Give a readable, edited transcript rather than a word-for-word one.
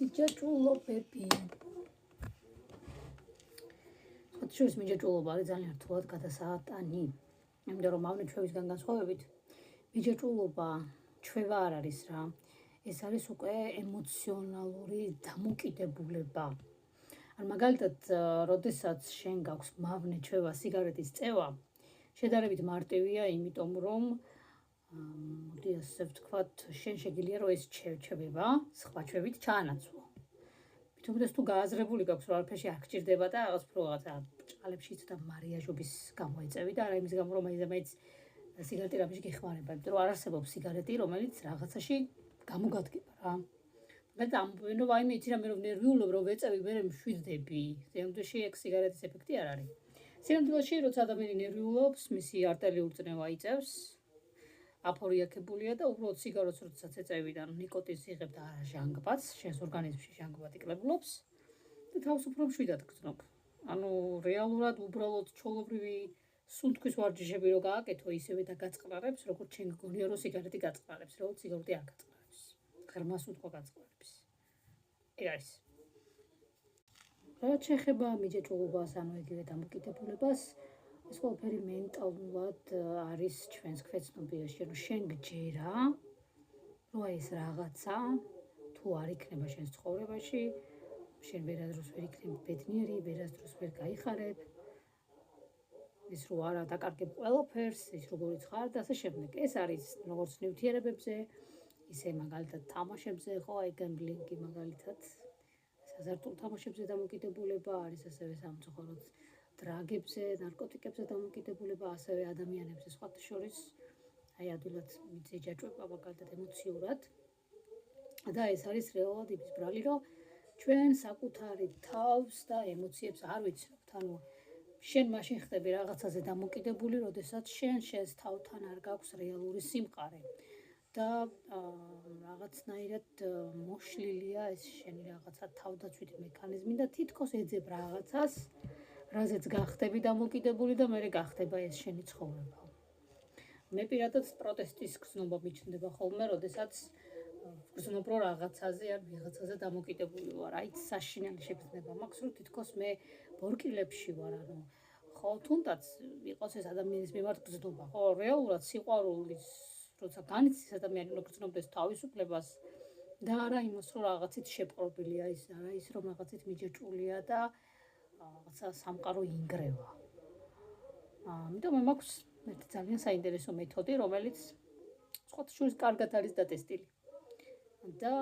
მიჯაჭულობები. შორის მიჯაჭულობა არის ძალიან რთულად გადასატანი. იმიტომ რომ მავნე ჩვევისგან განსხვავებით, მიჯაჭულობა ჩვევა არ არის რა. ეს არის უკვე ემოციონალური დამოკიდებულება. ან მაგალითად, როდესაც შენ გაქვს მავნე ჩვევა სიგარეტის წევა, შედარებით მარტივია, იმიტომ რომ მოდი ასე ვთქვათ, შენ შეგიძლია რომ ეს ჩვევა სხვა ჩვევით ჩაანაცვლო. თუმცა თუ გააზრებული გაქვს რომ არაფერში არ გჭირდება და რაღაცა ჭყალებში და მარიაჟობის გამოეწევი და არა იმის გამო რომ მაინც სიგარეტი რამეში გეხმარება, იმიტომ რომ არ არსებობს სიგარეტი, რომელიც რაღაცაში გამოგადგება რა. მაგრამ ამბობენ რომ ვაიმე იცი რა მე რომ ნერვიულობ რომ ვეწევი მე მშვიდდები. ზემოდში ეგ სიგარეტის ეფექტი არ არის. სინამდვილეში როცა ადამიანი ნერვიულობს, მისი არტერიული წნევა იწევს. აფორიაქებულია და უბრალოდ სიგარეტს როდესაც ეწევი და ნიკოტინს იღებ და არა ჟანგბადს, შენს ორგანიზმში ჟანგბადი კლებულობს და თავს უფრო მშვიდად გრძნობ. ანუ რეალურად უბრალოდ ჩოლობრივი სუნთქვის ვარჯიშები რო გააკეთო, ისევე და გაწყნარებს, როგორც შენ გგონია რომ სიგარეტი გაწყნარებს, რომ სიგარეტი არ გაწყნარებს. ღრმას უთქვა გაწყნარებს. ეგ არის. რაც შეეხება მიჯაჭულობას, ანუ იგივე დამოკიდებულებას, ეს ყველაფერი მენტალურად არის ჩვენს ქვეცნობიერში, რომ შენ გჯერა, რომ ეს რაღაცა თუ არ იქნება შენს ცხოვრებაში, შენ ვერასდროს ვერ იქნებ ბედნიერი, ვერასდროს ვერ გაიხარებ. ის რო არა დაკარგებ ყველაფერს, ის როგორიც ხარ და ასე შემდეგ. ეს არის როგორც ნივთიერებებზე, ისე მაგალითად თამაშებზე, ხო, აი გემბლინგი მაგალითად, საზარდუალ თამაშებზე დამოკიდებულება არის, ასევე სამწუხაროდ დრაგებზე, ნარკოტიკებზე დამოკიდებულება, ასევე ადამიანებზე სხვათა შორის, აი ადვილად მიძეჯაჭვება მაგალითად ემოციურად. და ეს არის რეალურად იმის ბრალი, რომ ჩვენ საკუთარი თავს და ემოციებს არ ვიცნობთ. ანუ შენ მაშინ ხდები რაღაცაზე დამოკიდებული, როდესაც შენს თავთან არ გაქვს რეალური სიმყარე. და რაღაცნაირად მოშლილია ეს შენი რაღაცა თავდაცვითი მექანიზმი და თითქოს ეძებ რაღაცას, რაზეც გახდები დამოკიდებული და მერე გახდება ეს შენი ცხოვრება. მე პირადად პროტესტის გზნობა მიჩნდება ხოლმე, როდესაც გზნობ რომ რაღაცაზე ან ვიღაცაზე დამოკიდებული ვარ. აი საშინელი შეგრძნება მაქვს, რომ თითქოს მე ბორკილებში ვარ, ანუ ხო, თუნდაც იყოს ეს ადამიანის მიმართ გზნობა, ხო, რეალურად სიყვარულის როცა განიცდის ადამიანი რომ გრძნობდეს თავისუფლებას და არა იმას რომ რაღაცით შეპყრობილია ის, არა ის რომ რაღაცით მიჯაჭვულია და რაღაცა სამყარო ინგრევა. ამიტომ მე მაქვს ერთი ძალიან საინტერესო მეთოდი, რომელიც სხვათა შორის კარგად არის დატესტილი. და